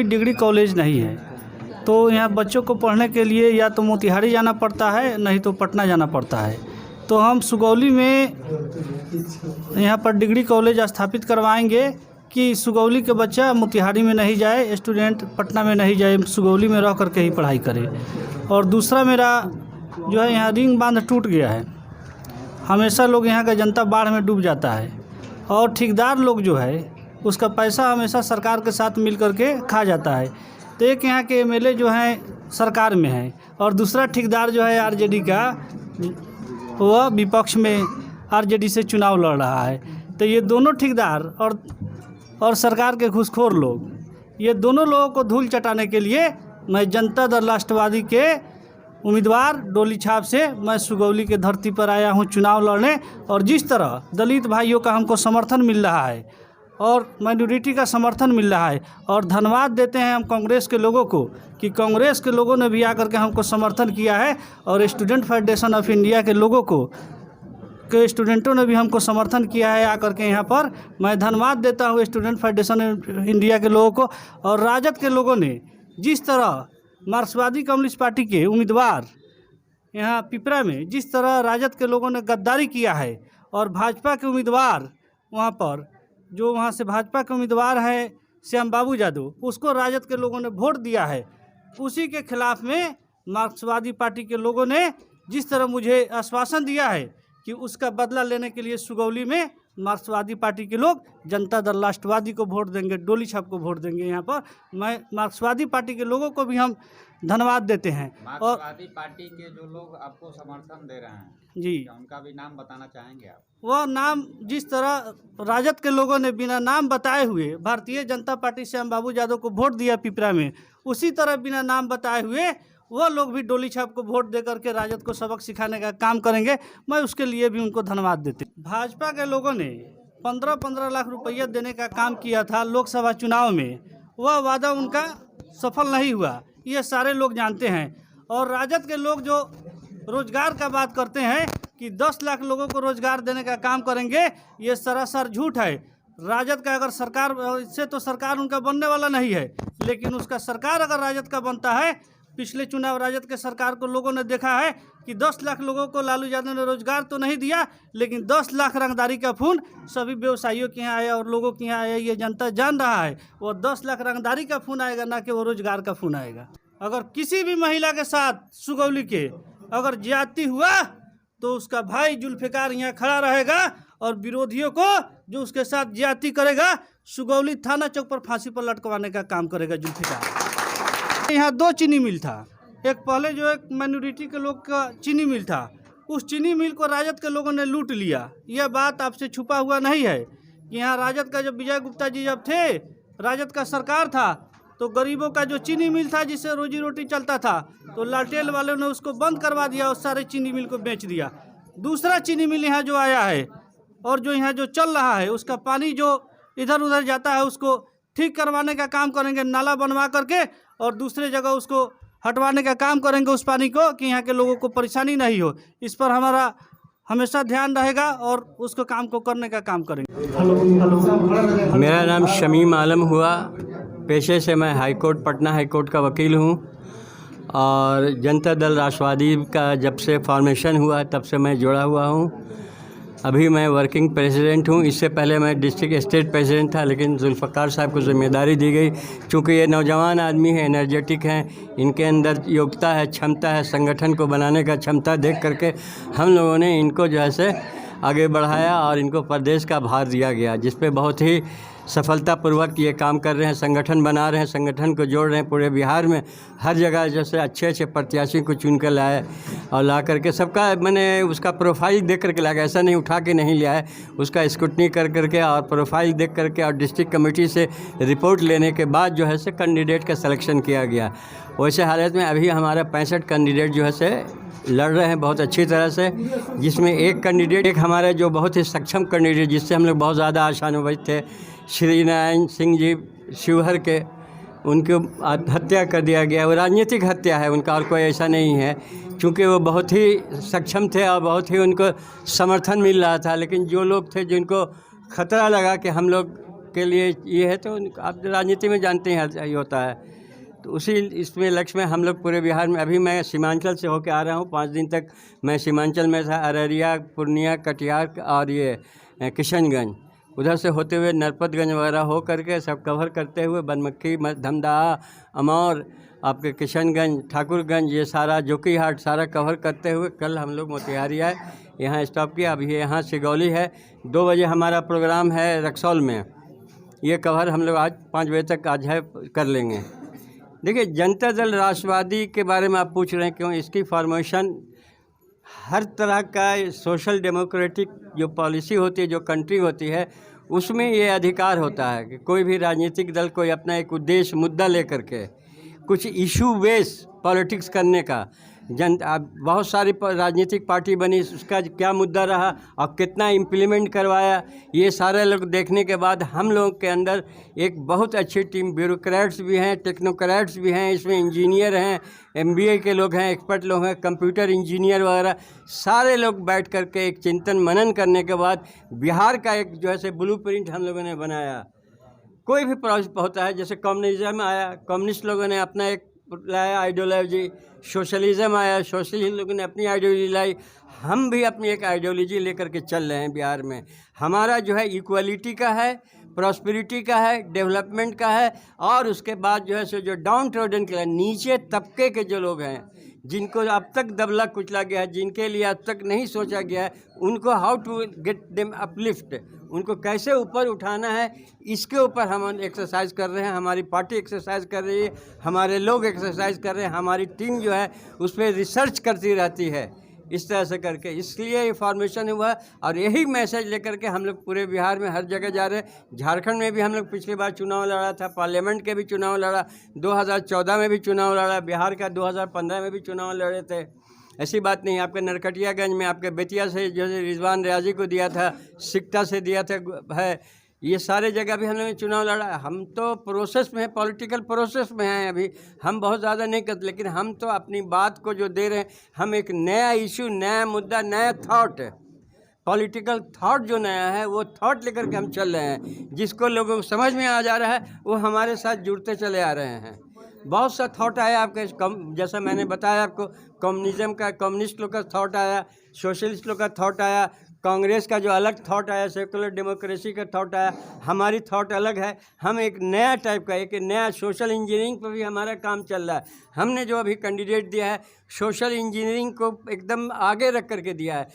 कोई degree college नहीं है, तो यहाँ बच्चों को पढ़ने के लिए या तो मोतिहारी जाना पड़ता है, नहीं तो पटना जाना पड़ता है। तो हम सुगौली में यहाँ पर डिग्री कॉलेज स्थापित करवाएंगे कि सुगौली के बच्चा मोतिहारी में नहीं जाए, स्टूडेंट पटना में नहीं जाए, सुगौली में रह करके ही पढ़ाई करे। और दूसरा मेरा जो है, यहाँ रिंग बांध टूट गया है, हमेशा लोग यहाँ का जनता बाढ़ में डूब जाता है, और ठेकेदार लोग जो है उसका पैसा हमेशा सरकार के साथ मिल करके खा जाता है। तो एक यहाँ के एमएलए जो हैं सरकार में है, और दूसरा ठेकेदार जो है आरजेडी का, वह विपक्ष में आरजेडी से चुनाव लड़ रहा है। तो ये दोनों ठेकेदार और सरकार के घूसखोर लोग, ये दोनों लोगों को धूल चटाने के लिए मैं जनता दल राष्ट्रवादी के उम्मीदवार डोली छाप से मैं सुगौली के धरती पर आया हूं चुनाव लड़ने। और जिस तरह दलित भाइयों का हमको समर्थन मिल रहा है और माइनॉरिटी का समर्थन मिल रहा है, और धन्यवाद देते हैं हम कांग्रेस के लोगों को कि कांग्रेस के लोगों ने भी आकर के हमको समर्थन किया है, और स्टूडेंट फेडरेशन ऑफ इंडिया के लोगों को के स्टूडेंटों ने भी हमको समर्थन किया है आकर के यहाँ पर। मैं धन्यवाद देता हूँ स्टूडेंट फेडरेशन इंडिया के लोगों को। और राजद के लोगों ने जिस तरह मार्क्सवादी कम्युनिस्ट पार्टी के उम्मीदवार यहाँ पिपरा में जिस तरह राजद के लोगों ने गद्दारी किया है, और भाजपा के उम्मीदवार वहाँ पर जो वहाँ से भाजपा के उम्मीदवार है श्याम बाबू यादव, उसको राजद के लोगों ने वोट दिया है, उसी के खिलाफ में मार्क्सवादी पार्टी के लोगों ने जिस तरह मुझे आश्वासन दिया है कि उसका बदला लेने के लिए सुगौली में मार्क्सवादी पार्टी के लोग जनता दल राष्ट्रवादी को वोट देंगे, डोली छाप को वोट देंगे। यहाँ पर मैं मार्क्सवादी पार्टी के लोगों को भी हम धन्यवाद देते हैं। और मार्क्सवादी पार्टी के जो लोग आपको समर्थन दे रहे हैं जी, उनका भी नाम बताना चाहेंगे आप? वह नाम जिस तरह राजद के लोगों ने बिना नाम बताए हुए भारतीय जनता पार्टी श्याम बाबू यादव को वोट दिया पिपरा में, उसी तरह बिना नाम बताए हुए वह लोग भी डोली छाप को वोट दे करके राजद को सबक सिखाने का काम करेंगे। मैं उसके लिए भी उनको धन्यवाद देते। भाजपा के लोगों ने 15-15 लाख रुपया देने का काम किया था लोकसभा चुनाव में, वह वादा उनका सफल नहीं हुआ, ये सारे लोग जानते हैं। और राजद के लोग जो रोजगार का बात करते हैं कि 10 लाख लोगों को रोजगार देने का काम करेंगे, ये सरासर झूठ है। राजद का अगर सरकार, इससे तो सरकार उनका बनने वाला नहीं है, लेकिन उसका सरकार अगर राजद का बनता है, पिछले चुनाव राजद के सरकार को लोगों ने देखा है कि 10 लाख लोगों को लालू यादव ने रोजगार तो नहीं दिया, लेकिन 10 लाख रंगदारी का खून सभी व्यवसायियों के यहाँ आया और लोगों के यहाँ आया, ये जनता जान रहा है। वो 10 लाख रंगदारी का खून आएगा, ना कि वो रोजगार का खून आएगा। अगर किसी भी महिला के साथ सुगौली के अगर ज्यादती हुआ तो उसका भाई जुल्फिकार यहाँ खड़ा रहेगा, और विरोधियों को जो उसके साथ ज्यादती करेगा सुगौली थाना चौक पर फांसी पर लटकवाने का काम करेगा जुल्फिकार। यहाँ 2 चीनी मिल था, एक पहले जो एक माइनॉरिटी के लोग का चीनी मिल था, उस चीनी मिल को राजद के लोगों ने लूट लिया। यह बात आपसे छुपा हुआ नहीं है कि यहाँ राजद का जब विजय गुप्ता जी जब थे, राजद का सरकार था, तो गरीबों का जो चीनी मिल था जिससे रोजी रोटी चलता था, तो लालटेन वालों ने उसको बंद करवा दिया और सारे चीनी मिल को बेच दिया। दूसरा चीनी मिल यहाँ जो आया है और जो यहाँ जो चल रहा है, उसका पानी जो इधर उधर जाता है उसको ठीक करवाने का काम करेंगे, नाला बनवा करके, और दूसरे जगह उसको हटवाने का काम करेंगे उस पानी को, कि यहाँ के लोगों को परेशानी नहीं हो। इस पर हमारा हमेशा ध्यान रहेगा और उसको काम को करने का काम करेंगे। मेरा नाम शमीम आलम हुआ, पेशे से मैं हाईकोर्ट पटना हाईकोर्ट का वकील हूँ, और जनता दल राष्ट्रवादी का जब से फॉर्मेशन हुआ तब से मैं जुड़ा हुआ हूँ। अभी मैं वर्किंग प्रेसिडेंट हूँ। इससे पहले मैं डिस्ट्रिक्ट स्टेट प्रेसिडेंट था, लेकिन जुल्फ़िकार साहब को जिम्मेदारी दी गई। चूँकि ये नौजवान आदमी है, एनर्जेटिक हैं, इनके अंदर योग्यता है, क्षमता है, संगठन को बनाने का क्षमता देख करके हम लोगों ने इनको जो है से आगे बढ़ाया और इनको प्रदेश का भार दिया गया, जिस पे बहुत ही सफलतापूर्वक ये काम कर रहे हैं, संगठन बना रहे हैं, संगठन को जोड़ रहे हैं। पूरे बिहार में हर जगह जैसे अच्छे अच्छे प्रत्याशी को चुन कर लाए और ला करके सबका मैंने उसका प्रोफाइल देख करके लाया, ऐसा नहीं उठा के नहीं लिया है, उसका स्क्रूटनी कर करके और प्रोफाइल देख करके और डिस्ट्रिक्ट कमेटी से रिपोर्ट लेने के बाद जो है से कैंडिडेट का सिलेक्शन किया गया। वैसे हालत में अभी हमारा 65 कैंडिडेट जो है से लड़ रहे हैं बहुत अच्छी तरह से, जिसमें एक कैंडिडेट, एक हमारे जो बहुत ही सक्षम कैंडिडेट जिससे हम लोग बहुत ज़्यादा आशानुरूप थे, श्री नारायण सिंह जी शिवहर के, उनको हत्या कर दिया गया। वो राजनीतिक हत्या है उनका, और कोई ऐसा नहीं है, क्योंकि वो बहुत ही सक्षम थे और बहुत ही उनको समर्थन मिल रहा था। लेकिन जो लोग थे जिनको खतरा लगा कि हम लोग के लिए ये है, तो आप राजनीति में जानते हैं ये होता है। तो उसी इसमें लक्ष्य में हम लोग पूरे बिहार में, अभी मैं सीमांचल से होकर आ रहा हूँ, 5 दिन तक मैं सीमांचल में था, अररिया, पूर्णिया, कटिहार और ये किशनगंज, उधर से होते हुए नरपतगंज वगैरह हो करके सब कवर करते हुए बनमक्खी, धमदाहा, अमौर, आपके किशनगंज, ठाकुरगंज, ये सारा जोकीहाट सारा कवर करते हुए कल हम लोग मोतिहारी आए, यहाँ स्टॉप किया। अभी यहाँ सिगौली है, 2 बजे हमारा प्रोग्राम है रक्सौल में, ये कवर हम लोग आज 5 बजे तक आज है कर लेंगे। देखिए, जनता दल राष्ट्रवादी के बारे में आप पूछ रहे हैं क्यों, इसकी फॉर्मेशन हर तरह का सोशल डेमोक्रेटिक जो पॉलिसी होती है, जो कंट्री होती है, उसमें ये अधिकार होता है कि कोई भी राजनीतिक दल कोई अपना एक उद्देश्य मुद्दा लेकर के कुछ इशू बेस पॉलिटिक्स करने का, बहुत सारी राजनीतिक पार्टी बनी, उसका क्या मुद्दा रहा और कितना इम्प्लीमेंट करवाया, ये सारे लोग देखने के बाद हम लोगों के अंदर एक बहुत अच्छी टीम, ब्यूरोक्रेट्स भी हैं, टेक्नोक्रेट्स भी हैं, इसमें इंजीनियर हैं, MBA के लोग हैं, एक्सपर्ट लोग हैं, कंप्यूटर इंजीनियर वगैरह, सारे लोग बैठ करके एक चिंतन मनन करने के बाद बिहार का एक जो है ब्लूप्रिंट हम लोगों ने बनाया। कोई भी प्रोजेक्ट होता है, जैसे कम्युनिज्म आया, कम्युनिस्ट लोगों ने अपना एक लाया आइडियोलॉजी, सोशलिज्म आया, सोशलिस्ट लोगों ने अपनी आइडियोलॉजी लाई, हम भी अपनी एक आइडियोलॉजी लेकर के चल रहे हैं बिहार में। हमारा जो है इक्वलिटी का है, प्रॉस्पेरिटी का है, डेवलपमेंट का है, और उसके बाद जो है सो जो डाउन ट्रोडन के नीचे तबके के जो लोग हैं, जिनको अब तक दबला कुचला गया है, जिनके लिए अब तक नहीं सोचा गया है, उनको how to get them uplift, उनको कैसे ऊपर उठाना है, इसके ऊपर हम एक्सरसाइज कर रहे हैं। हमारी पार्टी एक्सरसाइज कर रही है, हमारे लोग एक्सरसाइज कर रहे हैं, हमारी टीम जो है उस पर रिसर्च करती रहती है, इस तरह से करके, इसलिए ये फॉर्मेशन हुआ। और यही मैसेज लेकर के हम लोग पूरे बिहार में हर जगह जा रहे हैं। झारखंड में भी हम लोग पिछली बार चुनाव लड़ा था, पार्लियामेंट के भी चुनाव लड़ा, 2014 में भी चुनाव लड़ा, बिहार का 2015 में भी चुनाव लड़े थे। ऐसी बात नहीं, आपके नरकटियागंज में आपके बेतिया से जो रिजवान रियाजी को दिया था, सिकटा से दिया था है, ये सारे जगह भी हम लोगों ने चुनाव लड़ा। हम तो प्रोसेस में हैं, पॉलिटिकल प्रोसेस में हैं, अभी हम बहुत ज़्यादा नहीं करते, लेकिन हम तो अपनी बात को जो दे रहे हैं, हम एक नया इशू, नया मुद्दा, नया थॉट, पॉलिटिकल थॉट जो नया है, वो थॉट लेकर के हम चल रहे हैं। जिसको लोगों को समझ में आ जा रहा है, वो हमारे साथ जुड़ते चले आ रहे हैं। बहुत सा थॉट आया आपके, जैसा मैंने बताया आपको, कम्युनिज्म का, कम्युनिस्ट लोग का थॉट आया, सोशलिस्ट लोग का थॉट आया, कांग्रेस का जो अलग थॉट आया, सेकुलर डेमोक्रेसी का थॉट आया, हमारी थॉट अलग है। हम एक नया टाइप का, एक नया सोशल इंजीनियरिंग पर भी हमारा काम चल रहा है। हमने जो अभी कैंडिडेट दिया है, सोशल इंजीनियरिंग को एकदम आगे रख करके दिया है।